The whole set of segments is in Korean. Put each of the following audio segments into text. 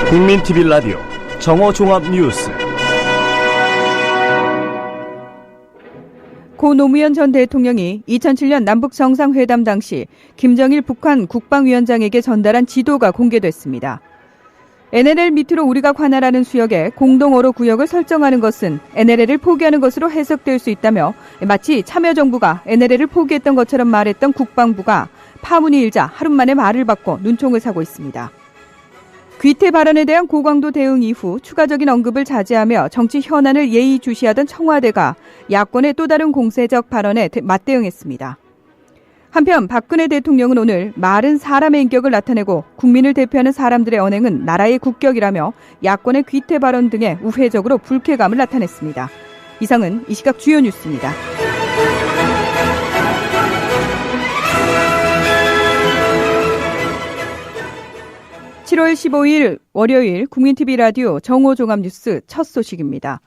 국민TV 라디오 정오종합뉴스. 고 노무현 전 대통령이 2007년 남북정상회담 당시 김정일 북한 국방위원장에게 전달한 지도가 공개됐습니다. NLL 밑으로 우리가 관할하는 수역에 공동어로 구역을 설정하는 것은 NLL을 포기하는 것으로 해석될 수 있다며, 마치 참여정부가 NLL을 포기했던 것처럼 말했던 국방부가 파문이 일자 하루 만에 말을 바꿔 눈총을 사고 있습니다. 귀태 발언에 대한 고강도 대응 이후 추가적인 언급을 자제하며 정치 현안을 예의주시하던 청와대가 야권의 또 다른 공세적 발언에 맞대응했습니다. 한편 박근혜 대통령은 오늘 말은 사람의 인격을 나타내고 국민을 대표하는 사람들의 언행은 나라의 국격이라며 야권의 귀태 발언 등에 우회적으로 불쾌감을 나타냈습니다. 이상은 이 시각 주요 뉴스입니다. 7월 15일 월요일 국민TV 라디오 정오종합뉴스 첫 소식입니다.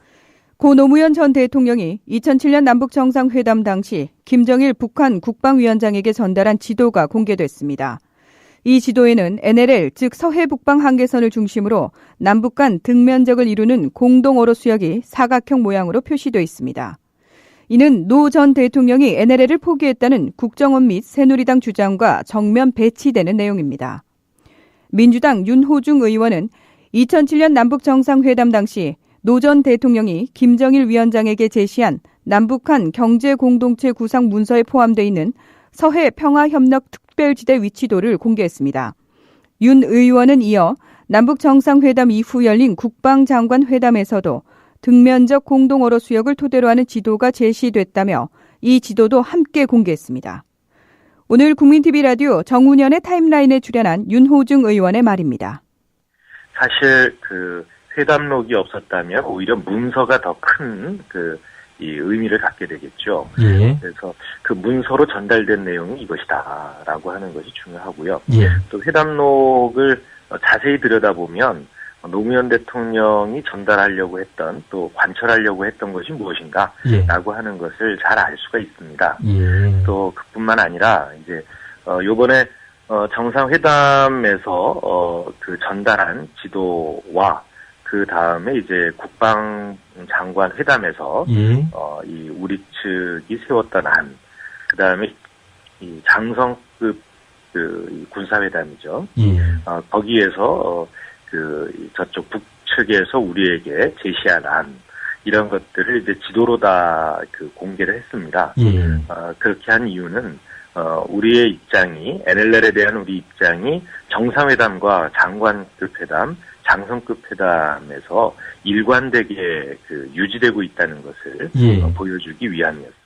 고 노무현 전 대통령이 2007년 남북정상회담 당시 김정일 북한 국방위원장에게 전달한 지도가 공개됐습니다. 이 지도에는 NLL, 즉 서해 북방 한계선을 중심으로 남북 간 등면적을 이루는 공동어로 수역이 사각형 모양으로 표시되어 있습니다. 이는 노 전 대통령이 NLL을 포기했다는 국정원 및 새누리당 주장과 정면 배치되는 내용입니다. 민주당 윤호중 의원은 2007년 남북정상회담 당시 노 전 대통령이 김정일 위원장에게 제시한 남북한 경제공동체 구상 문서에 포함되어 있는 서해 평화협력특별지대 위치도를 공개했습니다. 윤 의원은 이어 남북정상회담 이후 열린 국방장관 회담에서도 등면적 공동어로 수역을 토대로 하는 지도가 제시됐다며 이 지도도 함께 공개했습니다. 오늘 국민TV 라디오 정운현의 타임라인에 출연한 윤호중 의원의 말입니다. 사실 회담록이 없었다면 오히려 문서가 더 큰 이 의미를 갖게 되겠죠. 예. 그래서 그 문서로 전달된 내용이 이것이다라고 하는 것이 중요하고요. 예. 또 회담록을 자세히 들여다보면 노무현 대통령이 전달하려고 했던, 또 관철하려고 했던 것이 무엇인가라고 하는 것을 잘 알 수가 있습니다. 예. 또 그뿐만 아니라 이제 요번에 정상회담에서 전달한 지도와 그 다음에 이제 국방장관 회담에서 예. 이 우리 측이 세웠던 안, 그 다음에 이 장성급 이 군사회담이죠. 예. 거기에서 저쪽 북측에서 우리에게 제시한 안, 이런 것들을 이제 지도로 다 공개를 했습니다. 예. 그렇게 한 이유는 우리의 입장이, NLL에 대한 우리 입장이 정상회담과 장관급 회담, 장성급 회담에서 일관되게 유지되고 있다는 것을 보여주기 위함이었습니다.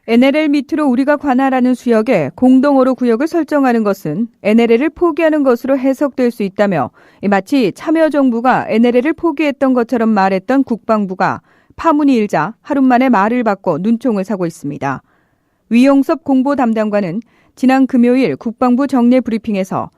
NLL 밑으로 우리가 관할하는 수역에 공동어로 구역을 설정하는 것은 NLL을 포기하는 것으로 해석될 수 있다며, 마치 참여정부가 NLL을 포기했던 것처럼 말했던 국방부가 파문이 일자 하루 만에 말을 바꿔 눈총을 사고 있습니다. 위용섭 공보 담당관은 지난 금요일 국방부 정례 브리핑에서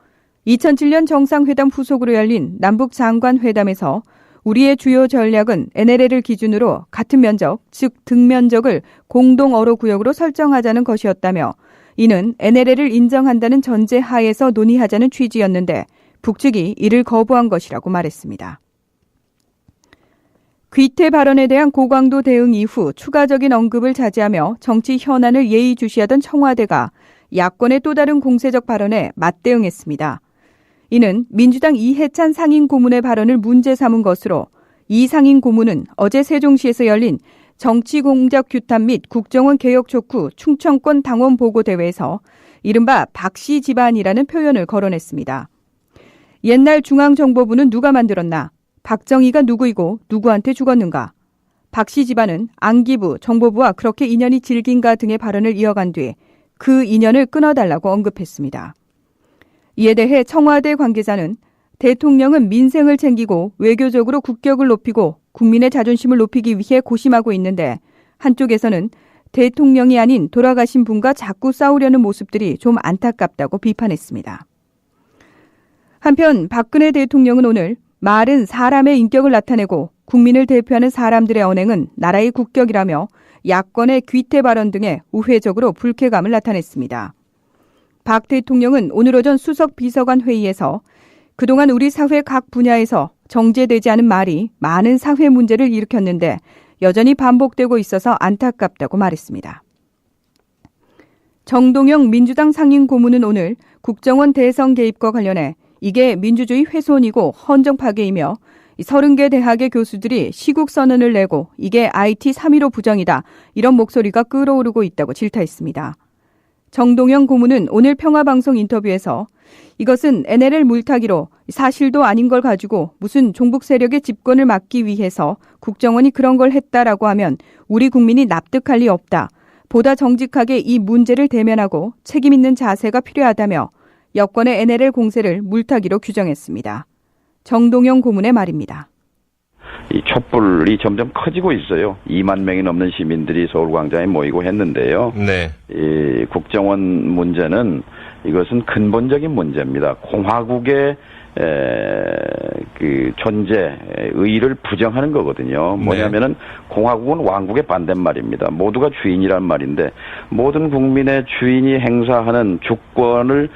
2007년 정상회담 후속으로 열린 남북장관회담에서 우리의 주요 전략은 NLL을 기준으로 같은 면적, 즉 등면적을 공동어로 구역으로 설정하자는 것이었다며, 이는 NLL을 인정한다는 전제 하에서 논의하자는 취지였는데 북측이 이를 거부한 것이라고 말했습니다. 귀태 발언에 대한 고강도 대응 이후 추가적인 언급을 자제하며 정치 현안을 예의주시하던 청와대가 야권의 또 다른 공세적 발언에 맞대응했습니다. 이는 민주당 이해찬 상임고문의 발언을 문제 삼은 것으로, 이 상임고문은 어제 세종시에서 열린 정치공작 규탄 및 국정원 개혁 촉구 충청권 당원 보고대회에서 이른바 박씨 집안이라는 표현을 거론했습니다. 옛날 중앙정보부는 누가 만들었나? 박정희가 누구이고 누구한테 죽었는가? 박씨 집안은 안기부, 정보부와 그렇게 인연이 질긴가 등의 발언을 이어간 뒤 그 인연을 끊어달라고 언급했습니다. 이에 대해 청와대 관계자는 대통령은 민생을 챙기고 외교적으로 국격을 높이고 국민의 자존심을 높이기 위해 고심하고 있는데, 한쪽에서는 대통령이 아닌 돌아가신 분과 자꾸 싸우려는 모습들이 좀 안타깝다고 비판했습니다. 한편 박근혜 대통령은 오늘 말은 사람의 인격을 나타내고 국민을 대표하는 사람들의 언행은 나라의 국격이라며 야권의 귀태 발언 등에 우회적으로 불쾌감을 나타냈습니다. 박 대통령은 오늘 오전 수석 비서관 회의에서 그동안 우리 사회 각 분야에서 정제되지 않은 말이 많은 사회 문제를 일으켰는데 여전히 반복되고 있어서 안타깝다고 말했습니다. 정동영 민주당 상임 고문은 오늘 국정원 대선 개입과 관련해 이게 민주주의 훼손이고 헌정 파괴이며 30개 대학의 교수들이 시국 선언을 내고 이게 IT 3.15 부정이다. 이런 목소리가 끌어오르고 있다고 질타했습니다. 정동영 고문은 오늘 평화방송 인터뷰에서 이것은 NLL 물타기로 사실도 아닌 걸 가지고 무슨 종북 세력의 집권을 막기 위해서 국정원이 그런 걸 했다라고 하면 우리 국민이 납득할 리 없다. 보다 정직하게 이 문제를 대면하고 책임 있는 자세가 필요하다며 여권의 NLL 공세를 물타기로 규정했습니다. 정동영 고문의 말입니다. 이 촛불이 점점 커지고 있어요. 2만 명이 넘는 시민들이 서울광장에 모이고 했는데요. 네. 이 국정원 문제는 이것은 근본적인 문제입니다. 공화국의 그 존재, 의의를 부정하는 거거든요. 뭐냐면은 공화국은 왕국의 반대말입니다. 모두가 주인이란 말인데 모든 국민의 주인이 행사하는 주권을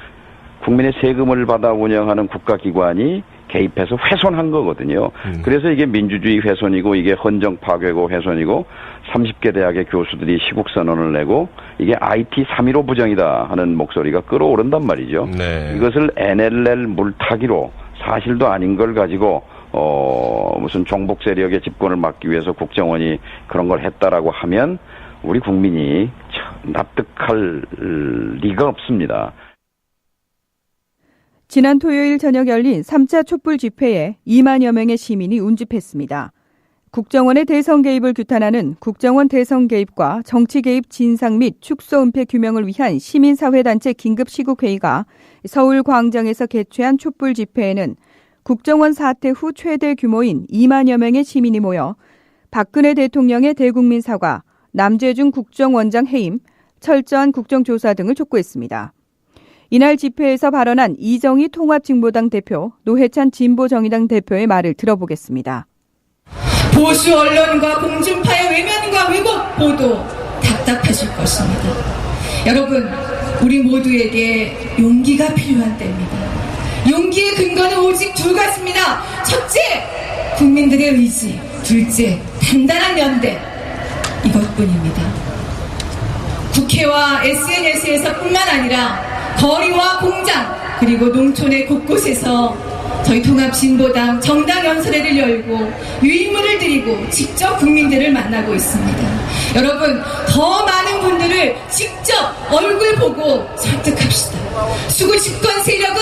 국민의 세금을 받아 운영하는 국가기관이 개입해서 훼손한 거거든요. 그래서 이게 민주주의 훼손이고 이게 헌정 파괴고 훼손이고 30개 대학의 교수들이 시국선언을 내고 이게 IT 3.15 부정이다 하는 목소리가 끌어오른단 말이죠. 네. 이것을 NLL 물타기로 사실도 아닌 걸 가지고 무슨 종북 세력의 집권을 막기 위해서 국정원이 그런 걸 했다라고 하면 우리 국민이 납득할 리가 없습니다. 지난 토요일 저녁 열린 3차 촛불 집회에 2만여 명의 시민이 운집했습니다. 국정원의 대선 개입을 규탄하는 국정원 대선 개입과 정치 개입 진상 및 축소 은폐 규명을 위한 시민사회단체 긴급시국회의가 서울 광장에서 개최한 촛불 집회에는 국정원 사태 후 최대 규모인 2만여 명의 시민이 모여 박근혜 대통령의 대국민 사과, 남재중 국정원장 해임, 철저한 국정조사 등을 촉구했습니다. 이날 집회에서 발언한 이정희 통합진보당 대표, 노회찬 진보정의당 대표의 말을 들어보겠습니다. 보수 언론과 공중파의 외면과 왜곡 보도 답답하실 것입니다. 여러분, 우리 모두에게 용기가 필요한 때입니다. 용기의 근거는 오직 두 가지입니다. 첫째, 국민들의 의지. 둘째, 단단한 연대. 이것뿐입니다. 국회와 SNS에서뿐만 아니라 거리와 공장 그리고 농촌의 곳곳에서 저희 통합진보당 정당 연설회를 열고 유인물을 드리고 직접 국민들을 만나고 있습니다. 여러분, 더 많은 분들을 직접 얼굴 보고 설득합시다. 수구 집권 세력은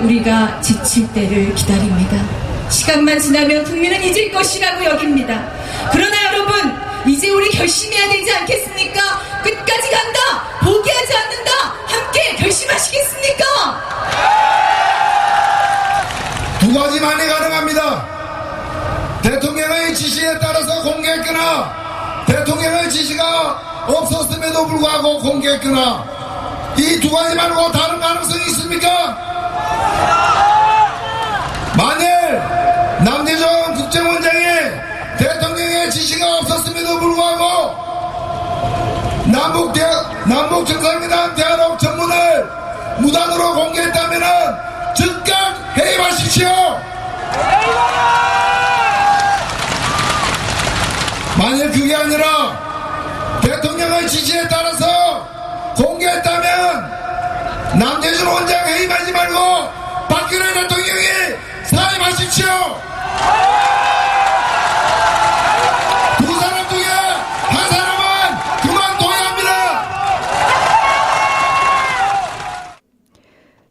우리가 지칠 때를 기다립니다. 시간만 지나면 국민은 잊을 것이라고 여깁니다. 그러나 여러분, 이제 우리 결심해야 되지 않겠습니까? 끝까지 간다! 포기하지 않는다! 함께 결심하시겠습니까? 두 가지만이 가능합니다. 대통령의 지시에 따라서 공개했거나 대통령의 지시가 없었음에도 불구하고 공개했거나 이 두 가지 말고 다른 가능성이 있습니까? 만일 남재정 국정원장이 대통령의 지시가 없었음에도 불구하고 남북정상회담 대화록 전문을 무단으로 공개했다면 즉각 해임하십시오. 만일 그게 아니라 대통령의 지시에 따라서 공개했다면 남재준 원장 해임하지 말고 박근혜 대통령이 사임하십시오. 두 사람 중에 한 사람은 그만둬야 합니다.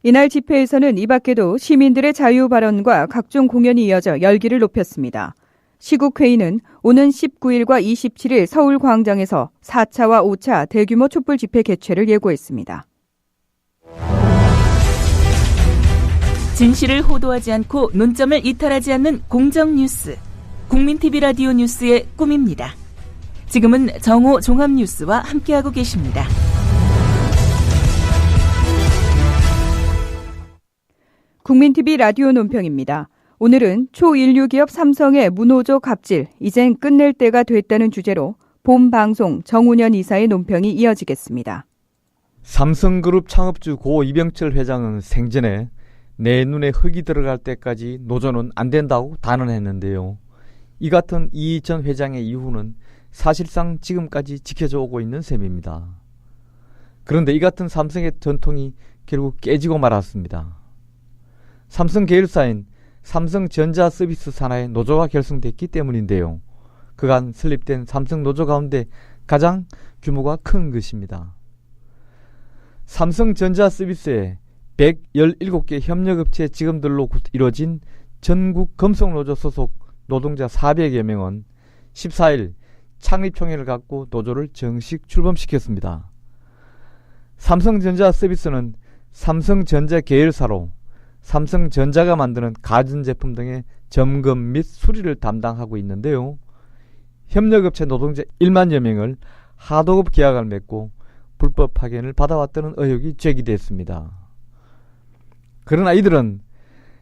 이날 집회에서는 이 밖에도 시민들의 자유 발언과 각종 공연이 이어져 열기를 높였습니다. 시국회의는 오는 19일과 27일 서울광장에서 4차와 5차 대규모 촛불 집회 개최를 예고했습니다. 진실을 호도하지 않고 논점을 이탈하지 않는 공정뉴스. 국민TV 라디오 뉴스의 꿈입니다. 지금은 정오 종합뉴스와 함께하고 계십니다. 국민TV 라디오 논평입니다. 오늘은 초인류 기업 삼성의 무노조 갑질, 이젠 끝낼 때가 됐다는 주제로 본 방송 정운현 이사의 논평이 이어지겠습니다. 삼성그룹 창업주 고 이병철 회장은 생전에 내 눈에 흙이 들어갈 때까지 노조는 안 된다고 단언했는데요. 이 같은 이 전 회장의 이후는 사실상 지금까지 지켜져 오고 있는 셈입니다. 그런데 이 같은 삼성의 전통이 결국 깨지고 말았습니다. 삼성 계열사인 삼성전자 서비스 산하의 노조가 결성됐기 때문인데요. 그간 설립된 삼성 노조 가운데 가장 규모가 큰 것입니다. 삼성전자 서비스에 117개 협력업체 직원들로 이루어진 전국 금속노조 소속 노동자 400여 명은 14일 창립총회를 갖고 노조를 정식 출범시켰습니다. 삼성전자 서비스는 삼성전자 계열사로 삼성전자가 만드는 가전제품 등의 점검 및 수리를 담당하고 있는데요. 협력업체 노동자 1만여 명을 하도급 계약을 맺고 불법 파견을 받아왔다는 의혹이 제기됐습니다. 그러나 이들은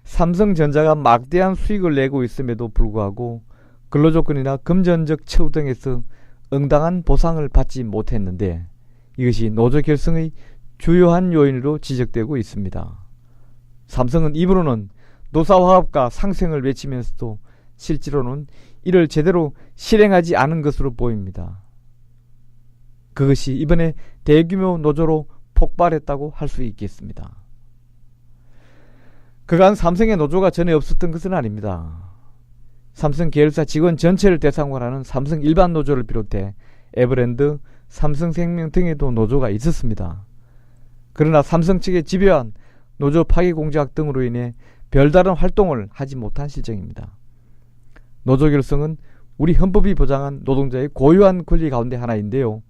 삼성전자가 막대한 수익을 내고 있음에도 불구하고 근로조건이나 금전적 처우 등에서 응당한 보상을 받지 못했는데 이것이 노조 결성의 주요한 요인으로 지적되고 있습니다. 삼성은 입으로는 노사화합과 상생을 외치면서도 실제로는 이를 제대로 실행하지 않은 것으로 보입니다. 그것이 이번에 대규모 노조로 폭발했다고 할 수 있겠습니다. 그간 삼성의 노조가 전에 없었던 것은 아닙니다. 삼성 계열사 직원 전체를 대상으로 하는 삼성 일반 노조를 비롯해 에버랜드, 삼성생명 등에도 노조가 있었습니다. 그러나 삼성 측의 집요한 노조 파기 공작 등으로 인해 별다른 활동을 하지 못한 실정입니다. 노조 결성은 우리 헌법이 보장한 노동자의 고유한 권리 가운데 하나인데요.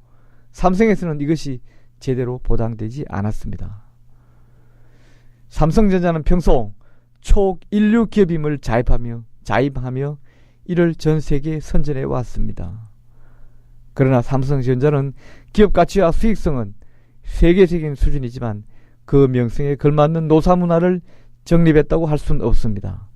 삼성에서는 이것이 제대로 보장되지 않았습니다. 삼성전자는 평소 초인류 기업임을 자임하며 이를 전 세계에 선전해 왔습니다. 그러나 삼성전자는 기업 가치와 수익성은 세계적인 수준이지만 그 명성에 걸맞는 노사 문화를 정립했다고 할 수는 없습니다.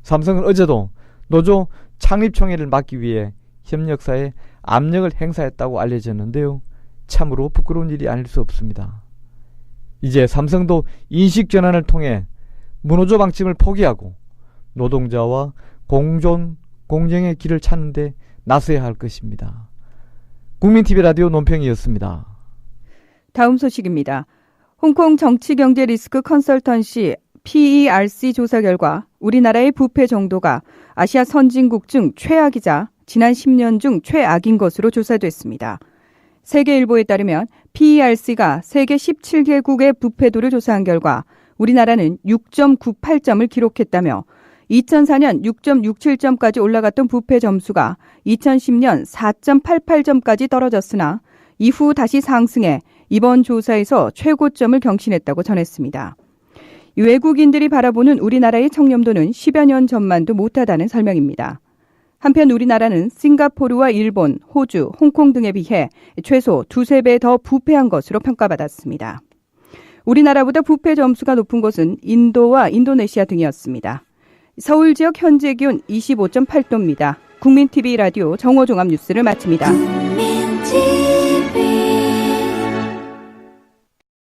삼성은 어제도 노조 창립총회를 막기 위해 협력사에 압력을 행사했다고 알려졌는데요. 참으로 부끄러운 일이 아닐 수 없습니다. 이제 삼성도 인식전환을 통해 무노조 방침을 포기하고 노동자와 공존, 공정의 길을 찾는 데 나서야 할 것입니다. 국민TV 라디오 논평이었습니다. 다음 소식입니다. 홍콩 정치경제리스크 컨설턴시 PERC 조사 결과 우리나라의 부패 정도가 아시아 선진국 중 최악이자 지난 10년 중 최악인 것으로 조사됐습니다. 세계일보에 따르면 PERC가 세계 17개국의 부패도를 조사한 결과 우리나라는 6.98점을 기록했다며 2004년 6.67점까지 올라갔던 부패 점수가 2010년 4.88점까지 떨어졌으나 이후 다시 상승해 이번 조사에서 최고점을 경신했다고 전했습니다. 외국인들이 바라보는 우리나라의 청렴도는 10여 년 전만도 못하다는 설명입니다. 한편 우리나라는 싱가포르와 일본, 호주, 홍콩 등에 비해 최소 2~3배 더 부패한 것으로 평가받았습니다. 우리나라보다 부패 점수가 높은 곳은 인도와 인도네시아 등이었습니다. 서울 지역 현재 기온 25.8도입니다. 국민TV 라디오 정오종합 뉴스를 마칩니다.